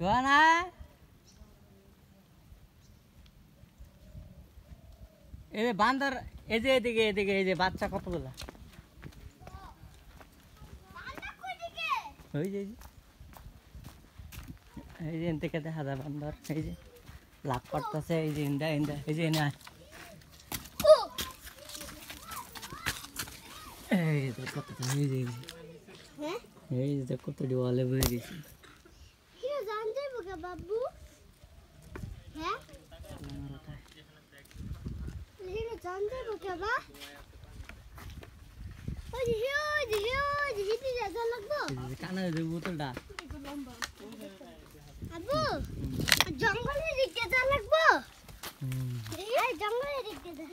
সোহানা এই যে বান্দর এই যে এদিকে এদিকে এই যে বাচ্চা কতগুলা ওই যে এই যে এনতে দেখা যায় বান্দর এই যে লাভ করতেছে এই যে ইন্দা ইন্দা এই যে না এই যে কত এই যে হ্যাঁ এই যে কত ডিওয়ালে বই দিছি হিরো জানতে বকা বাবু হ্যাঁ হিরো জানতে বকা বা ওই হিরো হিটি যা লাগবো কানে যে বোতলটা আবু জঙ্গলের দিকে যা লাগবো এই জঙ্গলের দিকে যা